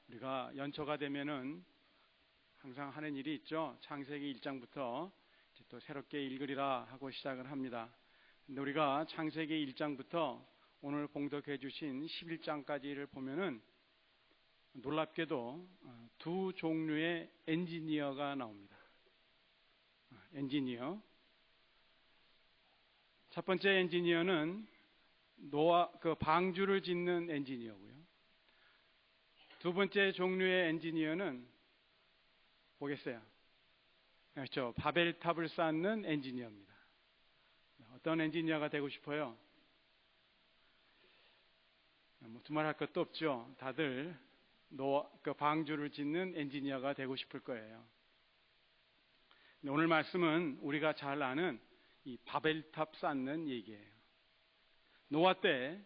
우리가 연초가 되면은 항상 하는 일이 있죠. 창세기 1장부터 또 새롭게 읽으리라 하고 시작을 합니다. 근데 우리가 창세기 1장부터 오늘 봉독해 주신 11장까지를 보면은 놀랍게도 두 종류의 엔지니어가 나옵니다. 엔지니어. 첫 번째 엔지니어는 노아 방주를 짓는 엔지니어고요. 두 번째 종류의 엔지니어는 뭐겠어요? 그렇죠. 바벨탑을 쌓는 엔지니어입니다. 어떤 엔지니어가 되고 싶어요? 두말할 것도 없죠. 다들 방주를 짓는 엔지니어가 되고 싶을 거예요. 오늘 말씀은 우리가 잘 아는 이 바벨탑 쌓는 얘기예요. 노아 때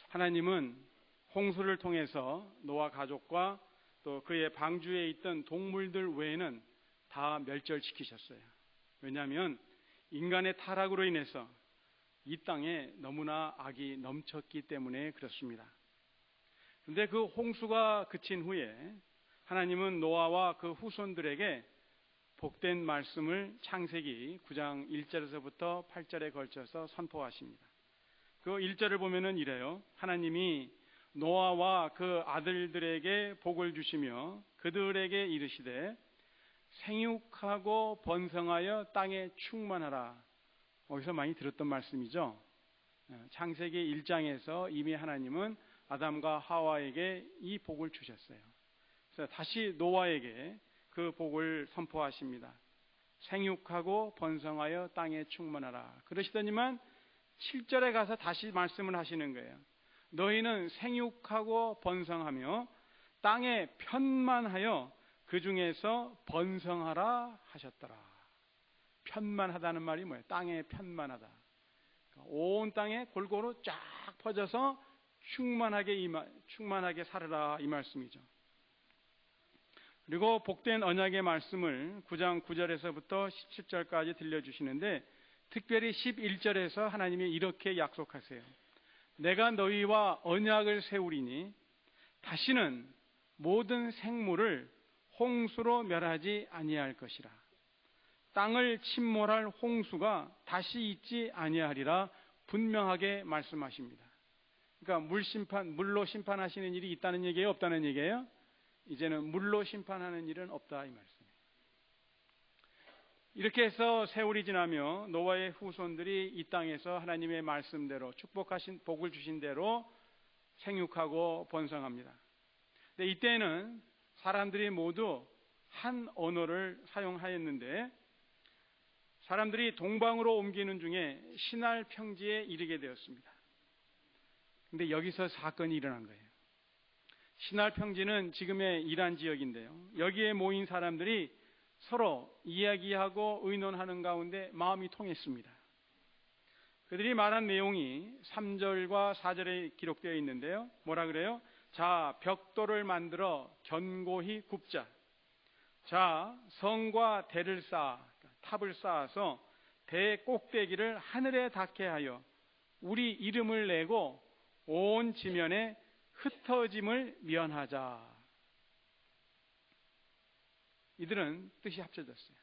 하나님은 홍수를 통해서 노아 가족과 또 그의 방주에 있던 동물들 외에는 다 멸절시키셨어요. 왜냐하면 인간의 타락으로 인해서 이 땅에 너무나 악이 넘쳤기 때문에 그렇습니다. 그런데 그 홍수가 그친 후에 하나님은 노아와 그 후손들에게 복된 말씀을 창세기 9장 1절에서부터 8절에 걸쳐서 선포하십니다. 그 1절을 보면은 이래요. 하나님이 노아와 그 아들들에게 복을 주시며 그들에게 이르시되 생육하고 번성하여 땅에 충만하라. 어디서 많이 들었던 말씀이죠. 창세기 1장에서 이미 하나님은 아담과 하와에게 이 복을 주셨어요. 그래서 다시 노아에게 그 복을 선포하십니다. 생육하고 번성하여 땅에 충만하라. 그러시더니만 7절에 가서 다시 말씀을 하시는 거예요. 너희는 생육하고 번성하며 땅에 편만하여 그 중에서 번성하라 하셨더라. 편만하다는 말이 뭐예요? 땅에 편만하다. 온 땅에 골고루 쫙 퍼져서 충만하게 살아라 이 말씀이죠. 그리고 복된 언약의 말씀을 9장 9절에서부터 17절까지 들려주시는데 특별히 11절에서 하나님이 이렇게 약속하세요. 내가 너희와 언약을 세우리니 다시는 모든 생물을 홍수로 멸하지 아니할 것이라. 땅을 침몰할 홍수가 다시 있지 아니하리라 분명하게 말씀하십니다. 그러니까 물로 심판하시는 일이 있다는 얘기예요? 없다는 얘기예요? 이제는 물로 심판하는 일은 없다 이 말씀이에요. 이렇게 해서 세월이 지나며 노아의 후손들이 이 땅에서 하나님의 말씀대로 축복하신 복을 주신 대로 생육하고 번성합니다. 근데 이때는 사람들이 모두 한 언어를 사용하였는데 사람들이 동방으로 옮기는 중에 시날 평지에 이르게 되었습니다. 근데 여기서 사건이 일어난 거예요. 시날 평지는 지금의 이란 지역인데요. 여기에 모인 사람들이 서로 이야기하고 의논하는 가운데 마음이 통했습니다. 그들이 말한 내용이 3절과 4절에 기록되어 있는데요. 뭐라 그래요? 자, 벽돌을 만들어 견고히 굽자. 자, 성과 대를 탑을 쌓아서 대 꼭대기를 하늘에 닿게 하여 우리 이름을 내고 온 지면에 흩어짐을 면하자. 이들은 뜻이 합쳐졌어요.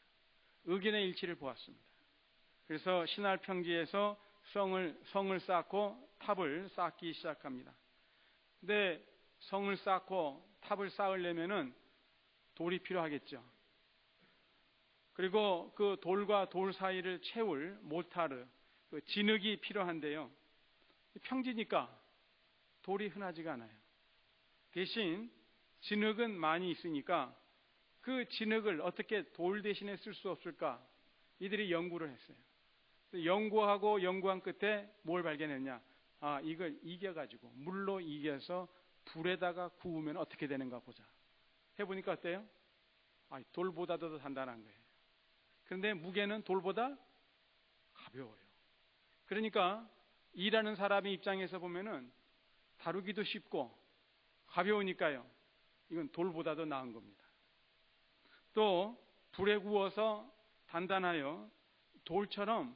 의견의 일치를 보았습니다. 그래서 시날 평지에서 성을 쌓고 탑을 쌓기 시작합니다. 근데 성을 쌓고 탑을 쌓으려면은 돌이 필요하겠죠. 그리고 그 돌과 돌 사이를 채울 모타르, 그 진흙이 필요한데요. 평지니까 돌이 흔하지가 않아요. 대신 진흙은 많이 있으니까 그 진흙을 어떻게 돌 대신에 쓸 수 없을까? 이들이 연구를 했어요. 연구한 끝에 뭘 발견했냐? 이걸 이겨가지고 물로 이겨서 불에다가 구우면 어떻게 되는가 보자. 해보니까 어때요? 돌보다도 더 단단한 거예요. 그런데 무게는 돌보다 가벼워요. 그러니까 일하는 사람의 입장에서 보면은 다루기도 쉽고 가벼우니까요. 이건 돌보다도 나은 겁니다. 또 불에 구워서 단단하여 돌처럼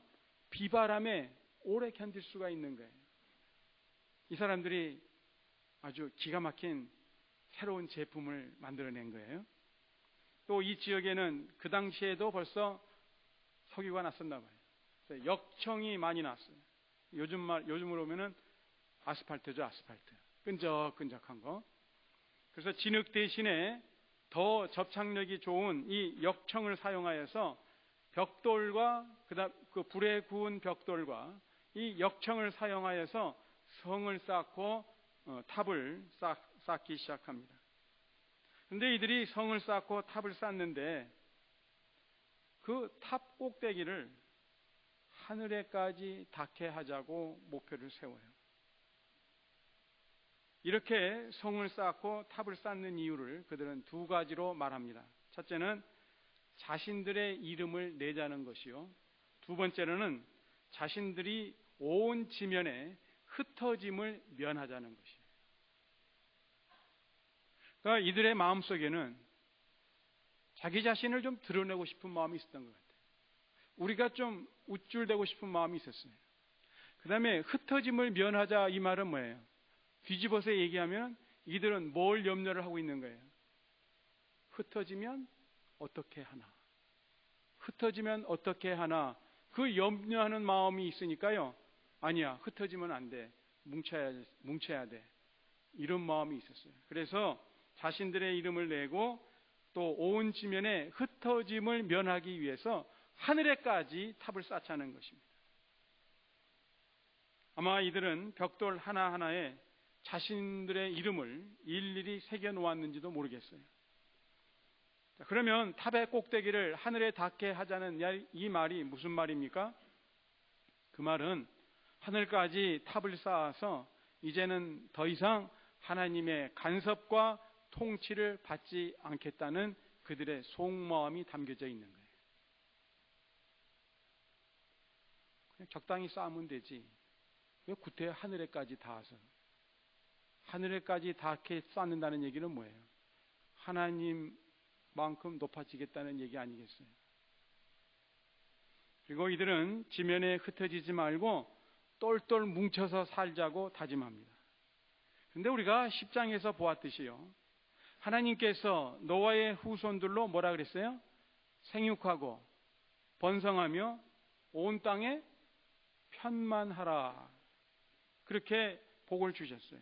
비바람에 오래 견딜 수가 있는 거예요. 이 사람들이 아주 기가 막힌 새로운 제품을 만들어낸 거예요. 또 이 지역에는 그 당시에도 벌써 석유가 났었나 봐요. 역청이 많이 났어요. 요즘으로 오면은 아스팔트죠, 아스팔트. 끈적끈적한 거. 그래서 진흙 대신에 더 접착력이 좋은 이 역청을 사용하여서 벽돌과 그다음 그 불에 구운 벽돌과 이 역청을 사용하여서 성을 쌓고 탑을 쌓기 시작합니다. 그런데 이들이 성을 쌓고 탑을 쌓는데 그 탑 꼭대기를 하늘에까지 닿게 하자고 목표를 세워요. 이렇게 성을 쌓고 탑을 쌓는 이유를 그들은 두 가지로 말합니다. 첫째는 자신들의 이름을 내자는 것이요, 두 번째로는 자신들이 온 지면에 흩어짐을 면하자는 것이에요. 그러니까 이들의 마음속에는 자기 자신을 좀 드러내고 싶은 마음이 있었던 것 같아요. 우리가 좀 우쭐대고 싶은 마음이 있었어요. 그 다음에 흩어짐을 면하자, 이 말은 뭐예요? 뒤집어서 얘기하면 이들은 뭘 염려를 하고 있는 거예요? 흩어지면 어떻게 하나? 흩어지면 어떻게 하나? 그 염려하는 마음이 있으니까요. 아니야, 흩어지면 안 돼. 뭉쳐야 돼. 이런 마음이 있었어요. 그래서 자신들의 이름을 내고 또 온 지면에 흩어짐을 면하기 위해서 하늘에까지 탑을 쌓자는 것입니다. 아마 이들은 벽돌 하나하나에 자신들의 이름을 일일이 새겨 놓았는지도 모르겠어요. 그러면 탑의 꼭대기를 하늘에 닿게 하자는 이 말이 무슨 말입니까? 그 말은 하늘까지 탑을 쌓아서 이제는 더 이상 하나님의 간섭과 통치를 받지 않겠다는 그들의 속마음이 담겨져 있는 거예요. 그냥 적당히 쌓으면 되지. 왜 구태 하늘에까지 닿아서? 하늘에까지 닿게 쌓는다는 얘기는 뭐예요? 하나님만큼 높아지겠다는 얘기 아니겠어요? 그리고 이들은 지면에 흩어지지 말고 똘똘 뭉쳐서 살자고 다짐합니다. 그런데 우리가 10장에서 보았듯이요, 하나님께서 노아의 후손들로 뭐라 그랬어요? 생육하고 번성하며 온 땅에 편만하라, 그렇게 복을 주셨어요.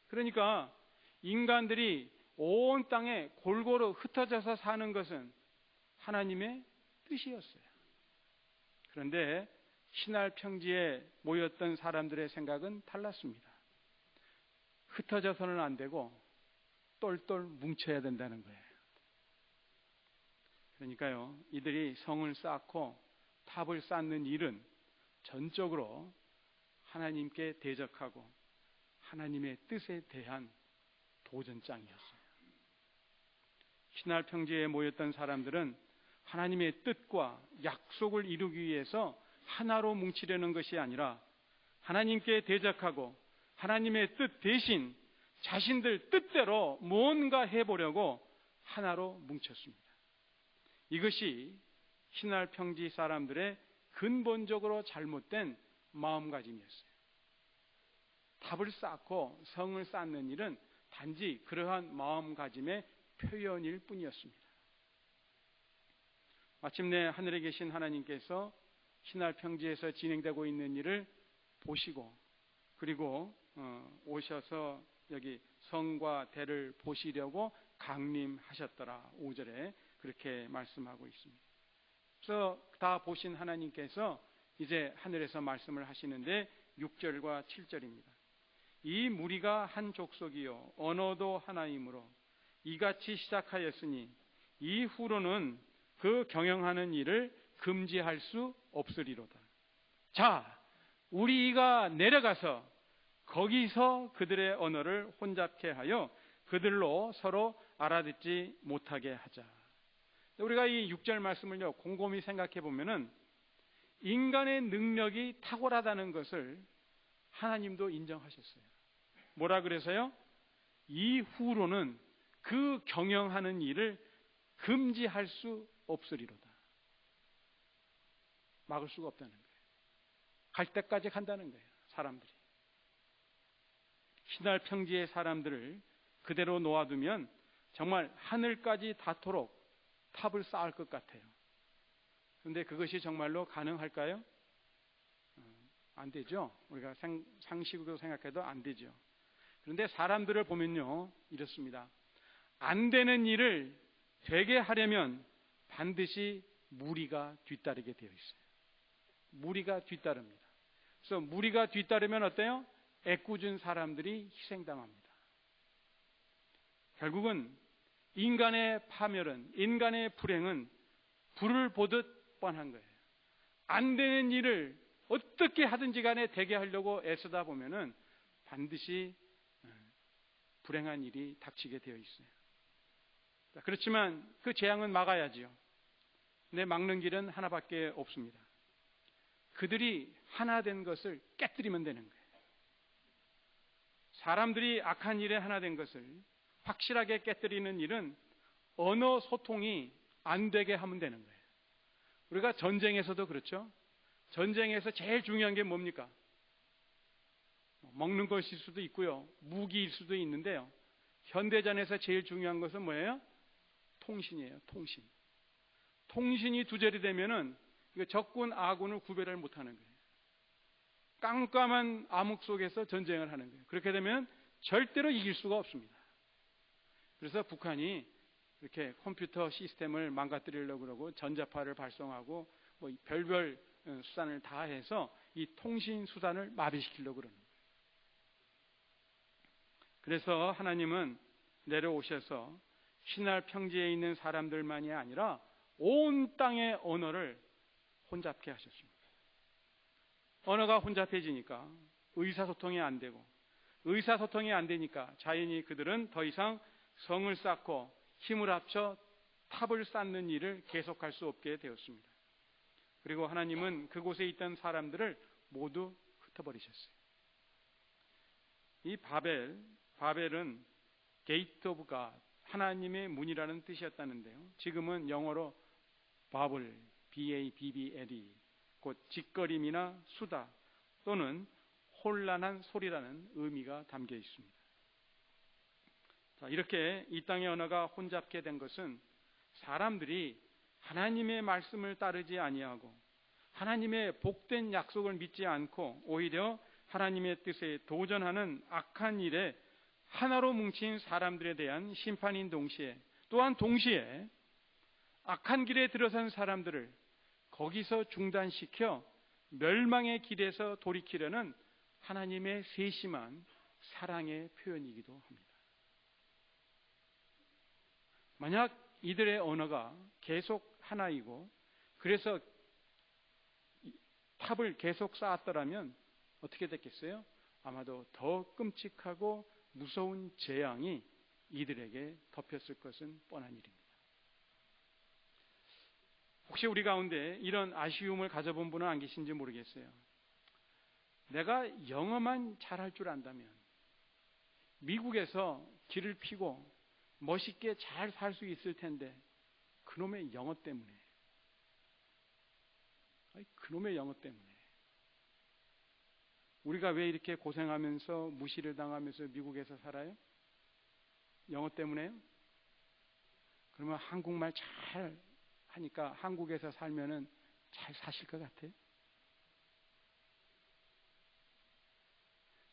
그러니까 인간들이 온 땅에 골고루 흩어져서 사는 것은 하나님의 뜻이었어요. 그런데 신할 평지에 모였던 사람들의 생각은 달랐습니다. 흩어져서는 안 되고 똘똘 뭉쳐야 된다는 거예요. 그러니까요, 이들이 성을 쌓고 탑을 쌓는 일은 전적으로 하나님께 대적하고 하나님의 뜻에 대한 도전장이었어요. 신할 평지에 모였던 사람들은 하나님의 뜻과 약속을 이루기 위해서 하나로 뭉치려는 것이 아니라 하나님께 대적하고 하나님의 뜻 대신 자신들 뜻대로 무언가 해보려고 하나로 뭉쳤습니다. 이것이 신할 평지 사람들의 근본적으로 잘못된 마음가짐이었어요. 탑을 쌓고 성을 쌓는 일은 단지 그러한 마음가짐의 표현일 뿐이었습니다. 마침내 하늘에 계신 하나님께서 신할 평지에서 진행되고 있는 일을 보시고 그리고 오셔서 여기 성과 대를 보시려고 강림하셨더라. 5절에 그렇게 말씀하고 있습니다. 그래서 다 보신 하나님께서 이제 하늘에서 말씀을 하시는데 6절과 7절입니다. 이 무리가 한 족속이요 언어도 하나이므로 이같이 시작하였으니 이후로는 그 경영하는 일을 금지할 수 없으리로다. 자, 우리가 내려가서 거기서 그들의 언어를 혼잡케 하여 그들로 서로 알아듣지 못하게 하자. 우리가 이 6절 말씀을요 곰곰이 생각해 보면은 인간의 능력이 탁월하다는 것을 하나님도 인정하셨어요. 뭐라 그래서요? 이후로는 그 경영하는 일을 금지할 수 없으리로다. 막을 수가 없다는 거예요. 갈 때까지 간다는 거예요. 사람들이. 신할 평지의 사람들을 그대로 놓아두면 정말 하늘까지 닿도록 탑을 쌓을 것 같아요. 그런데 그것이 정말로 가능할까요? 안 되죠. 우리가 상식으로 생각해도 안 되죠. 그런데 사람들을 보면요, 이렇습니다. 안 되는 일을 되게 하려면 반드시 무리가 뒤따르게 되어 있어요. 무리가 뒤따릅니다. 그래서 무리가 뒤따르면 어때요? 애꿎은 사람들이 희생당합니다. 결국은 인간의 파멸은, 인간의 불행은 불을 보듯 뻔한 거예요. 안 되는 일을 어떻게 하든지 간에 되게 하려고 애쓰다 보면은 반드시 불행한 일이 닥치게 되어 있어요. 그렇지만 그 재앙은 막아야지요. 근데 막는 길은 하나밖에 없습니다. 그들이 하나 된 것을 깨뜨리면 되는 거예요. 사람들이 악한 일에 하나 된 것을 확실하게 깨뜨리는 일은 언어 소통이 안 되게 하면 되는 거예요. 우리가 전쟁에서도 그렇죠. 전쟁에서 제일 중요한 게 뭡니까? 먹는 것일 수도 있고요. 무기일 수도 있는데요. 현대전에서 제일 중요한 것은 뭐예요? 통신이에요. 통신. 통신이 두절이 되면은 적군, 아군을 구별을 못하는 거예요. 깜깜한 암흑 속에서 전쟁을 하는 거예요. 그렇게 되면 절대로 이길 수가 없습니다. 그래서 북한이 이렇게 컴퓨터 시스템을 망가뜨리려고 그러고 전자파를 발송하고 뭐 별별 수단을 다 해서 이 통신 수단을 마비시키려고 그러는 거예요. 그래서 하나님은 내려오셔서 신할 평지에 있는 사람들만이 아니라 온 땅의 언어를 혼잡케 하셨습니다. 언어가 혼잡해지니까 의사소통이 안 되고, 의사소통이 안 되니까 자연히 그들은 더 이상 성을 쌓고 힘을 합쳐 탑을 쌓는 일을 계속할 수 없게 되었습니다. 그리고 하나님은 그곳에 있던 사람들을 모두 흩어버리셨어요. 이 바벨은 게이트 오브 갓, 하나님의 문이라는 뜻이었다는데요. 지금은 영어로 바블, B-A-B-B-L이 곧 짓거림이나 수다 또는 혼란한 소리라는 의미가 담겨 있습니다. 자, 이렇게 이 땅의 언어가 혼잡게 된 것은 사람들이 하나님의 말씀을 따르지 아니하고 하나님의 복된 약속을 믿지 않고 오히려 하나님의 뜻에 도전하는 악한 일에 하나로 뭉친 사람들에 대한 심판인 동시에, 또한 동시에 악한 길에 들어선 사람들을 거기서 중단시켜 멸망의 길에서 돌이키려는 하나님의 세심한 사랑의 표현이기도 합니다. 만약 이들의 언어가 계속 하나이고 그래서 탑을 계속 쌓았더라면 어떻게 됐겠어요? 아마도 더 끔찍하고 무서운 재앙이 이들에게 덮였을 것은 뻔한 일입니다. 혹시 우리 가운데 이런 아쉬움을 가져본 분은 안 계신지 모르겠어요. 내가 영어만 잘할 줄 안다면 미국에서 길을 피고 멋있게 잘 살 수 있을 텐데 그놈의 영어 때문에, 그놈의 영어 때문에 우리가 왜 이렇게 고생하면서 무시를 당하면서 미국에서 살아요? 영어 때문에요? 그러면 한국말 잘 하니까 한국에서 살면은 잘 사실 것 같아요?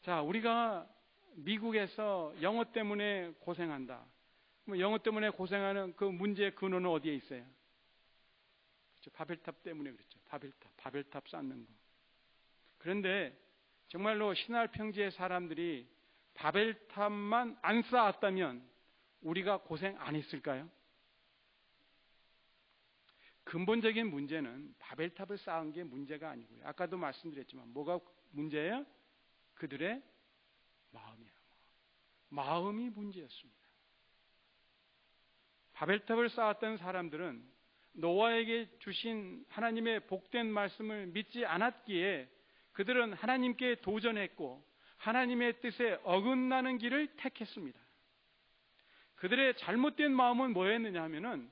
자, 우리가 미국에서 영어 때문에 고생한다. 영어 때문에 고생하는 그 문제의 근원은 어디에 있어요? 그렇죠. 바벨탑 때문에 그렇죠. 바벨탑 쌓는 거. 그런데 정말로 신할 평지의 사람들이 바벨탑만 안 쌓았다면 우리가 고생 안 했을까요? 근본적인 문제는 바벨탑을 쌓은 게 문제가 아니고요. 아까도 말씀드렸지만 뭐가 문제예요? 그들의 마음이에요. 마음이 문제였습니다. 바벨탑을 쌓았던 사람들은 노아에게 주신 하나님의 복된 말씀을 믿지 않았기에 그들은 하나님께 도전했고 하나님의 뜻에 어긋나는 길을 택했습니다. 그들의 잘못된 마음은 뭐였느냐 하면은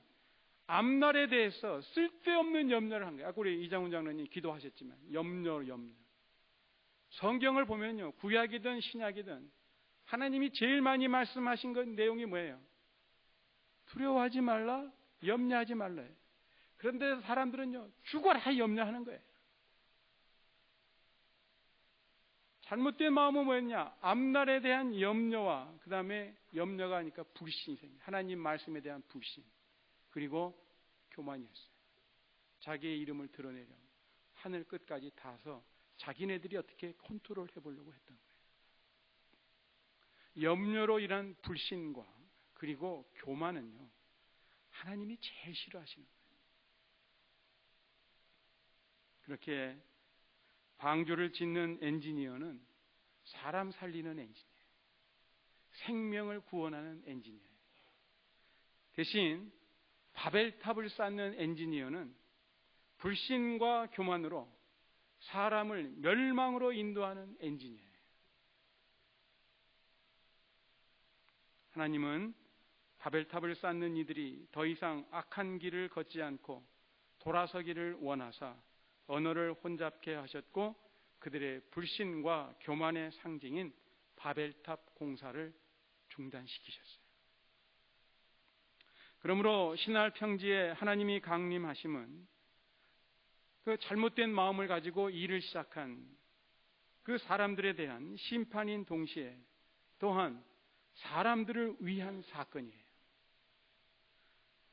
앞날에 대해서 쓸데없는 염려를 한 거예요. 아까 우리 이장훈 장로님 기도하셨지만 염려. 성경을 보면요, 구약이든 신약이든 하나님이 제일 많이 말씀하신 건 내용이 뭐예요? 두려워하지 말라, 염려하지 말라. 그런데 사람들은요, 죽어라 염려하는 거예요. 잘못된 마음은 뭐였냐? 앞날에 대한 염려와 그 다음에 염려가 하니까 불신이 생겨요. 하나님 말씀에 대한 불신, 그리고 교만이었어요. 자기의 이름을 드러내려 하늘 끝까지 닿아서 자기네들이 어떻게 컨트롤 해보려고 했던 거예요. 염려로 인한 불신과 그리고 교만은요, 하나님이 제일 싫어하시는 거예요. 그렇게 방주를 짓는 엔지니어는 사람 살리는 엔지니어, 생명을 구원하는 엔지니어. 대신 바벨탑을 쌓는 엔지니어는 불신과 교만으로 사람을 멸망으로 인도하는 엔지니어예요. 하나님은 바벨탑을 쌓는 이들이 더 이상 악한 길을 걷지 않고 돌아서기를 원하사 언어를 혼잡케 하셨고 그들의 불신과 교만의 상징인 바벨탑 공사를 중단시키셨어요. 그러므로 신할 평지에 하나님이 강림하심은 그 잘못된 마음을 가지고 일을 시작한 그 사람들에 대한 심판인 동시에 또한 사람들을 위한 사건이에요.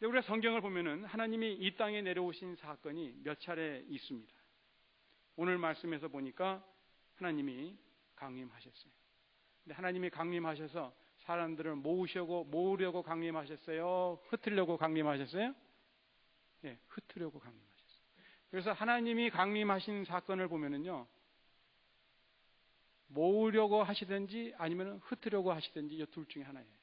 우리가 성경을 보면은 하나님이 이 땅에 내려오신 사건이 몇 차례 있습니다. 오늘 말씀에서 보니까 하나님이 강림하셨어요. 근데 하나님이 강림하셔서 사람들을 모으려고 강림하셨어요? 흩으려고 강림하셨어요? 네, 흩으려고 강림하셨어요. 그래서 하나님이 강림하신 사건을 보면은요, 모으려고 하시든지 아니면 흩으려고 하시든지 이 둘 중에 하나예요.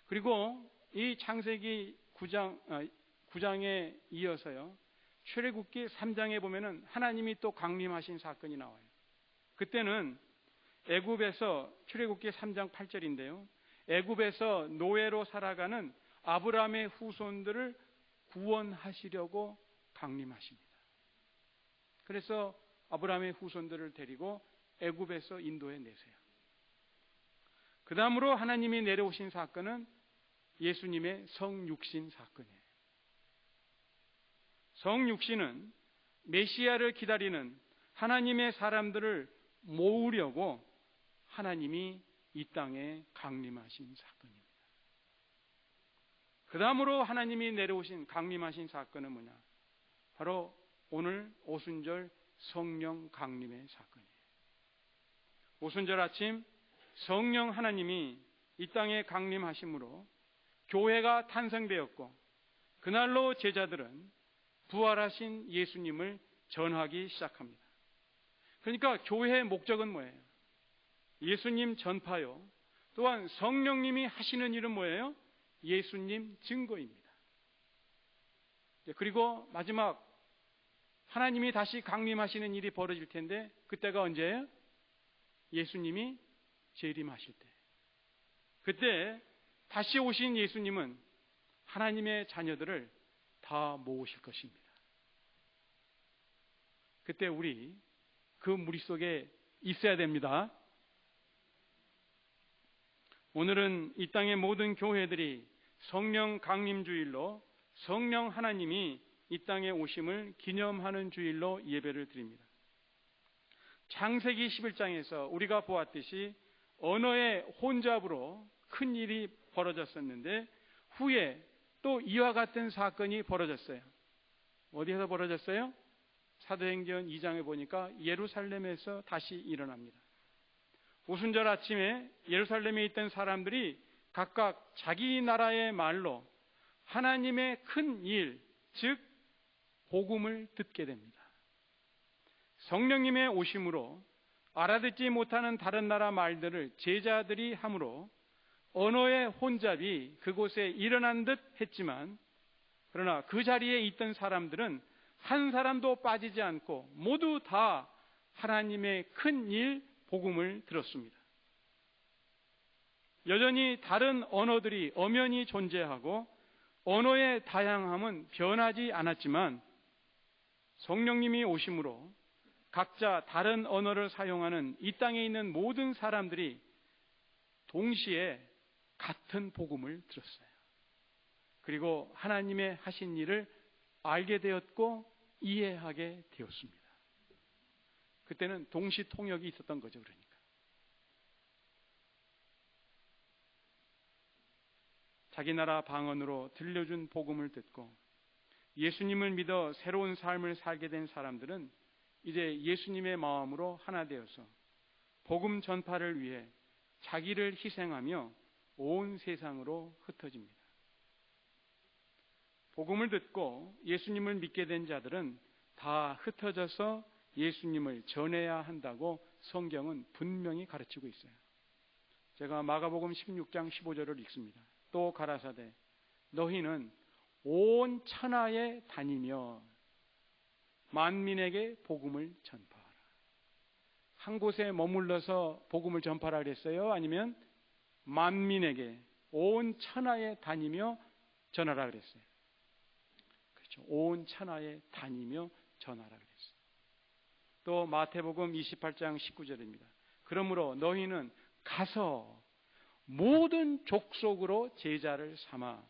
그리고 이 창세기 9장에 이어서요, 출애굽기 3장에 보면은 하나님이 또 강림하신 사건이 나와요. 그때는 애굽에서, 출애굽기 3장 8절인데요, 애굽에서 노예로 살아가는 아브라함의 후손들을 구원하시려고 강림하십니다. 그래서 아브라함의 후손들을 데리고 애굽에서 인도해 내세요. 그 다음으로 하나님이 내려오신 사건은 예수님의 성육신 사건이에요. 성육신은 메시아를 기다리는 하나님의 사람들을 모으려고 하나님이 이 땅에 강림하신 사건입니다. 그 다음으로 하나님이 내려오신 강림하신 사건은 뭐냐? 바로 오늘 오순절 성령 강림의 사건이에요. 오순절 아침 성령 하나님이 이 땅에 강림하심으로 교회가 탄생되었고, 그날로 제자들은 부활하신 예수님을 전하기 시작합니다. 그러니까 교회의 목적은 뭐예요? 예수님 전파요. 또한 성령님이 하시는 일은 뭐예요? 예수님 증거입니다. 그리고 마지막 하나님이 다시 강림하시는 일이 벌어질 텐데, 그때가 언제예요? 예수님이 재림하실 때. 그때 다시 오신 예수님은 하나님의 자녀들을 다 모으실 것입니다. 그때 우리 그 무리 속에 있어야 됩니다. 오늘은 이 땅의 모든 교회들이 성령 강림 주일로 성령 하나님이 이 땅에 오심을 기념하는 주일로 예배를 드립니다. 창세기 11장에서 우리가 보았듯이 언어의 혼잡으로 큰 일이 벌어졌었는데, 후에 또 이와 같은 사건이 벌어졌어요. 어디에서 벌어졌어요? 사도행전 2장에 보니까 예루살렘에서 다시 일어납니다. 오순절 아침에 예루살렘에 있던 사람들이 각각 자기 나라의 말로 하나님의 큰 일, 즉 복음을 듣게 됩니다. 성령님의 오심으로 알아듣지 못하는 다른 나라 말들을 제자들이 함으로 언어의 혼잡이 그곳에 일어난 듯 했지만, 그러나 그 자리에 있던 사람들은 한 사람도 빠지지 않고 모두 다 하나님의 큰 일, 복음을 들었습니다. 여전히 다른 언어들이 엄연히 존재하고 언어의 다양함은 변하지 않았지만, 성령님이 오심으로 각자 다른 언어를 사용하는 이 땅에 있는 모든 사람들이 동시에 같은 복음을 들었어요. 그리고 하나님의 하신 일을 알게 되었고 이해하게 되었습니다. 그때는 동시 통역이 있었던 거죠. 그러니까 자기 나라 방언으로 들려준 복음을 듣고 예수님을 믿어 새로운 삶을 살게 된 사람들은 이제 예수님의 마음으로 하나 되어서 복음 전파를 위해 자기를 희생하며 온 세상으로 흩어집니다. 복음을 듣고 예수님을 믿게 된 자들은 다 흩어져서 예수님을 전해야 한다고 성경은 분명히 가르치고 있어요. 제가 마가복음 16장 15절을 읽습니다. 또 가라사대 너희는 온 천하에 다니며 만민에게 복음을 전파하라. 한 곳에 머물러서 복음을 전파하라 그랬어요? 아니면 만민에게 온 천하에 다니며 전하라 그랬어요? 그렇죠. 온 천하에 다니며 전하라 그랬어요. 또 마태복음 28장 19절입니다. 그러므로 너희는 가서 모든 족속으로 제자를 삼아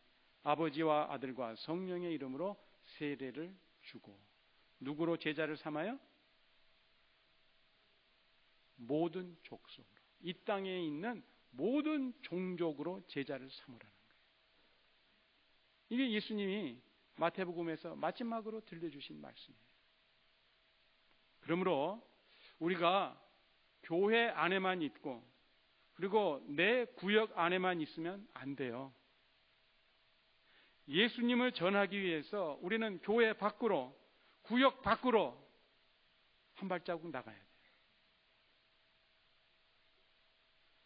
아버지와 아들과 성령의 이름으로 세례를 주고. 누구로 제자를 삼아요? 모든 족속으로. 이 땅에 있는 모든 종족으로 제자를 삼으라는 거예요. 이게 예수님이 마태복음에서 마지막으로 들려주신 말씀이에요. 그러므로 우리가 교회 안에만 있고 그리고 내 구역 안에만 있으면 안 돼요. 예수님을 전하기 위해서 우리는 교회 밖으로, 구역 밖으로 한 발자국 나가야 돼요.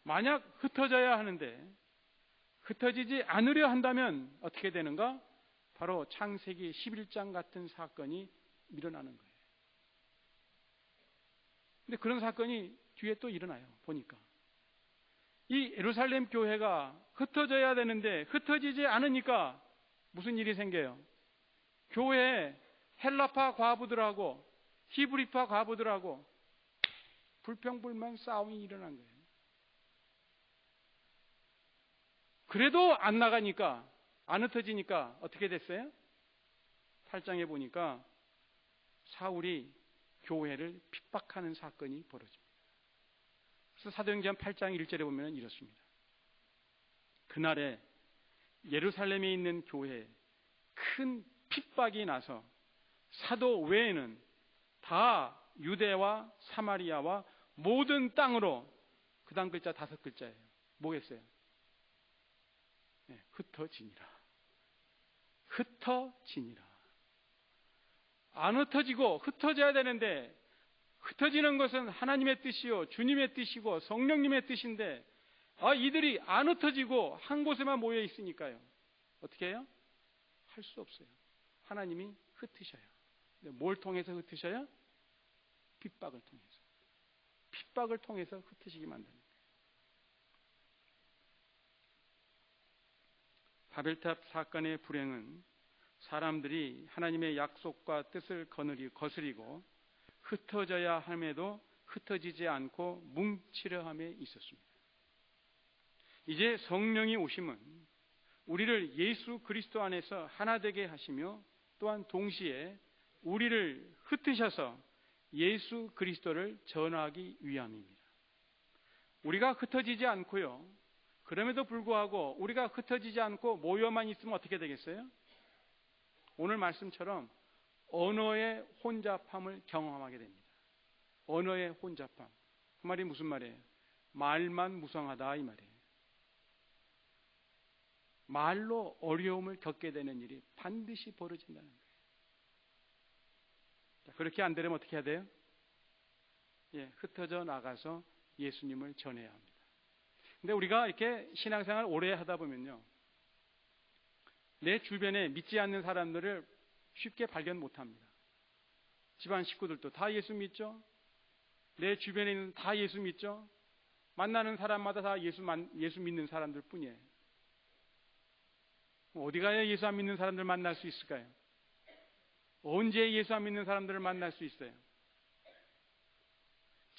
만약 흩어져야 하는데 흩어지지 않으려 한다면 어떻게 되는가? 바로 창세기 11장 같은 사건이 일어나는 거예요. 근데 그런 사건이 뒤에 또 일어나요. 보니까 이 예루살렘 교회가 흩어져야 되는데 흩어지지 않으니까 무슨 일이 생겨요? 교회에 헬라파 과부들하고 히브리파 과부들하고 불평불만 싸움이 일어난 거예요. 그래도 안 나가니까, 안 흩어지니까 어떻게 됐어요? 8장에 보니까 사울이 교회를 핍박하는 사건이 벌어집니다. 그래서 사도행전 8장 1절에 보면 이렇습니다. 그날에 예루살렘에 있는 교회에 큰 핍박이 나서 사도 외에는 다 유대와 사마리아와 모든 땅으로, 그 다음 글자 5글자예요. 뭐겠어요? 네, 흩어지니라. 흩어지니라. 안 흩어지고 흩어져야 되는데 흩어지는 것은 하나님의 뜻이요 주님의 뜻이고 성령님의 뜻인데 이들이 안 흩어지고 한 곳에만 모여 있으니까요. 어떻게 해요? 할 수 없어요. 하나님이 흩으셔요. 근데 뭘 통해서 흩으셔요? 핍박을 통해서. 핍박을 통해서 흩으시게 만드는 거예요. 바벨탑 사건의 불행은 사람들이 하나님의 약속과 뜻을 거스리고 흩어져야 함에도 흩어지지 않고 뭉치려 함에 있었습니다. 이제 성령이 오심은 우리를 예수 그리스도 안에서 하나 되게 하시며 또한 동시에 우리를 흩으셔서 예수 그리스도를 전하기 위함입니다. 우리가 흩어지지 않고요. 그럼에도 불구하고 우리가 흩어지지 않고 모여만 있으면 어떻게 되겠어요? 오늘 말씀처럼 언어의 혼잡함을 경험하게 됩니다. 언어의 혼잡함. 그 말이 무슨 말이에요? 말만 무성하다 이 말이에요. 말로 어려움을 겪게 되는 일이 반드시 벌어진다는 거예요. 그렇게 안 되려면 어떻게 해야 돼요? 흩어져 나가서 예수님을 전해야 합니다. 근데 우리가 이렇게 신앙생활 오래 하다 보면요. 내 주변에 믿지 않는 사람들을 쉽게 발견 못 합니다. 집안 식구들도 다 예수 믿죠? 내 주변에 있는 다 예수 믿죠? 만나는 사람마다 다 예수 믿는 사람들 뿐이에요. 어디 가야 예수 안 믿는 사람들 만날 수 있을까요? 언제 예수 안 믿는 사람들을 만날 수 있어요?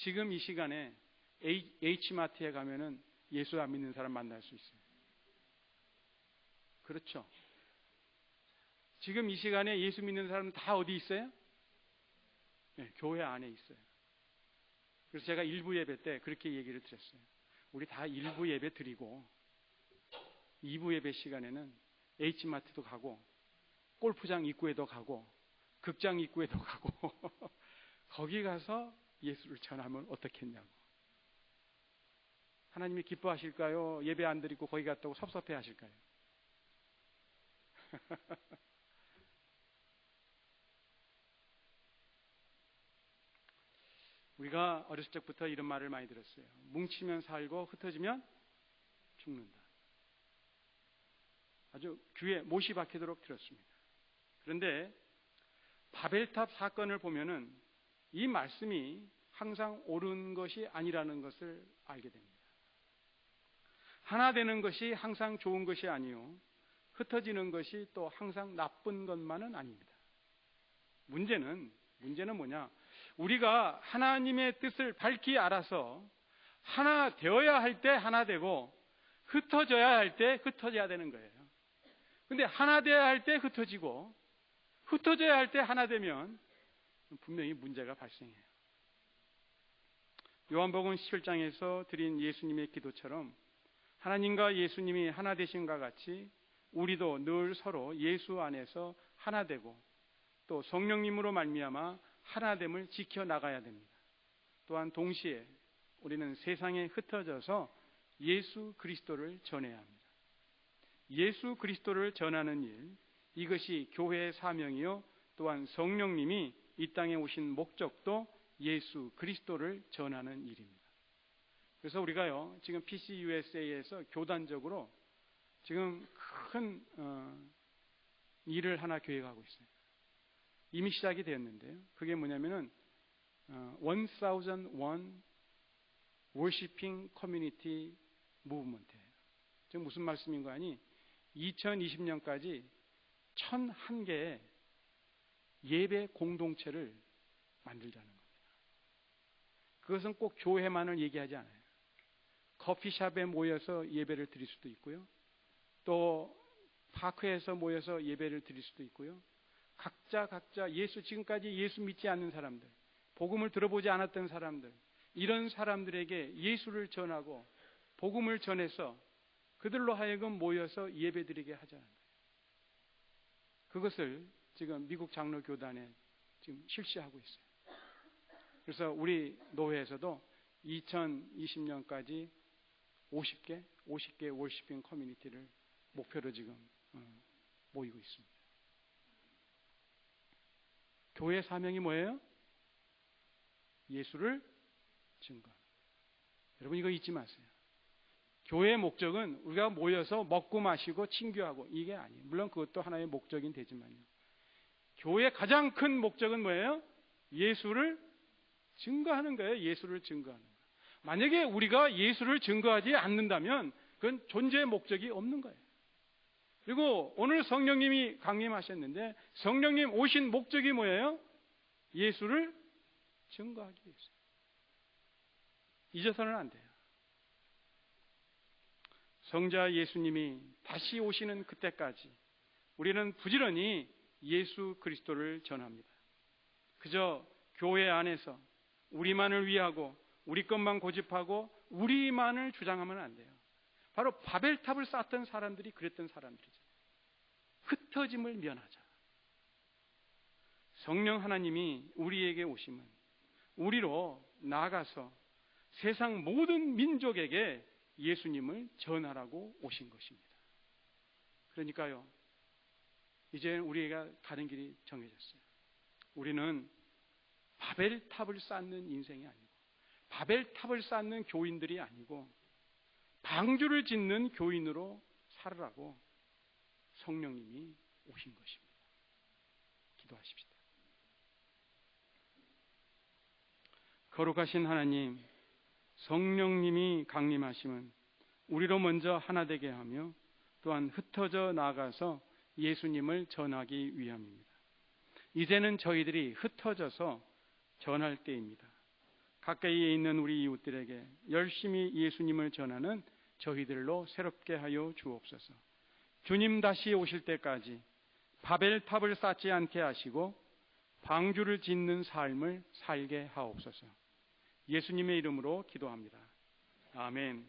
지금 이 시간에 H마트에 가면은 예수 안 믿는 사람 만날 수 있어요. 그렇죠. 지금 이 시간에 예수 믿는 사람은 다 어디 있어요? 네, 교회 안에 있어요. 그래서 제가 일부 예배 때 그렇게 얘기를 드렸어요. 우리 다 일부 예배 드리고 2부 예배 시간에는 H마트도 가고 골프장 입구에도 가고 극장 입구에도 가고 거기 가서 예수를 전하면 어떻겠냐고. 하나님이 기뻐하실까요? 예배 안 드리고 거기 갔다고 섭섭해 하실까요? 우리가 어렸을 적부터 이런 말을 많이 들었어요. 뭉치면 살고 흩어지면 죽는다. 아주 귀에 못이 박히도록 들었습니다. 그런데 바벨탑 사건을 보면은 이 말씀이 항상 옳은 것이 아니라는 것을 알게 됩니다. 하나 되는 것이 항상 좋은 것이 아니요, 흩어지는 것이 또 항상 나쁜 것만은 아닙니다. 문제는 뭐냐? 우리가 하나님의 뜻을 밝히 알아서 하나 되어야 할 때 하나 되고 흩어져야 할 때 흩어져야 되는 거예요. 근데 하나 되어야 할 때 흩어지고 흩어져야 할 때 하나 되면 분명히 문제가 발생해요. 요한복음 17장에서 드린 예수님의 기도처럼 하나님과 예수님이 하나 되신과 같이 우리도 늘 서로 예수 안에서 하나 되고 또 성령님으로 말미암아 하나됨을 지켜나가야 됩니다. 또한 동시에 우리는 세상에 흩어져서 예수 그리스도를 전해야 합니다. 예수 그리스도를 전하는 일, 이것이 교회의 사명이요, 또한 성령님이 이 땅에 오신 목적도 예수 그리스도를 전하는 일입니다. 그래서 우리가요, 지금 PCUSA에서 교단적으로 지금 큰 일을 하나 계획하고 있어요. 이미 시작이 되었는데요. 그게 뭐냐면은 1001 Worshiping Community Movement예요. 지금 무슨 말씀인 거 아니? 2020년까지 1001개의 예배 공동체를 만들자는 겁니다. 그것은 꼭 교회만을 얘기하지 않아요. 커피숍에 모여서 예배를 드릴 수도 있고요. 또 파크에서 모여서 예배를 드릴 수도 있고요. 각자 지금까지 예수 믿지 않는 사람들, 복음을 들어보지 않았던 사람들, 이런 사람들에게 예수를 전하고 복음을 전해서 그들로 하여금 모여서 예배드리게 하자는 거예요. 그것을 지금 미국 장로교단에 지금 실시하고 있어요. 그래서 우리 노회에서도 2020년까지 50개 월시핑 커뮤니티를 목표로 지금 모이고 있습니다. 교회 사명이 뭐예요? 예수를 증거하는. 여러분 이거 잊지 마세요. 교회의 목적은 우리가 모여서 먹고 마시고 친교하고 이게 아니에요. 물론 그것도 하나의 목적인 되지만요. 교회의 가장 큰 목적은 뭐예요? 예수를 증거하는 거예요. 예수를 증거하는 거예요. 만약에 우리가 예수를 증거하지 않는다면 그건 존재의 목적이 없는 거예요. 그리고 오늘 성령님이 강림하셨는데 성령님 오신 목적이 뭐예요? 예수를 증거하기 위해서. 잊어서는 안 돼요. 성자 예수님이 다시 오시는 그때까지 우리는 부지런히 예수 그리스도를 전합니다. 그저 교회 안에서 우리만을 위하고 우리 것만 고집하고 우리만을 주장하면 안 돼요. 바로 바벨탑을 쌓던 사람들이 그랬던 사람들이죠. 흩어짐을 면하자. 성령 하나님이 우리에게 오시면 우리로 나아가서 세상 모든 민족에게 예수님을 전하라고 오신 것입니다. 그러니까요, 이제 우리가 가는 길이 정해졌어요. 우리는 바벨탑을 쌓는 인생이 아니고 바벨탑을 쌓는 교인들이 아니고 방주를 짓는 교인으로 살으라고 성령님이 오신 것입니다. 기도하십시다. 거룩하신 하나님, 성령님이 강림하시면 우리로 먼저 하나 되게 하며 또한 흩어져 나가서 예수님을 전하기 위함입니다. 이제는 저희들이 흩어져서 전할 때입니다. 가까이에 있는 우리 이웃들에게 열심히 예수님을 전하는 저희들로 새롭게 하여 주옵소서. 주님 다시 오실 때까지 바벨탑을 쌓지 않게 하시고 방주를 짓는 삶을 살게 하옵소서. 예수님의 이름으로 기도합니다. 아멘.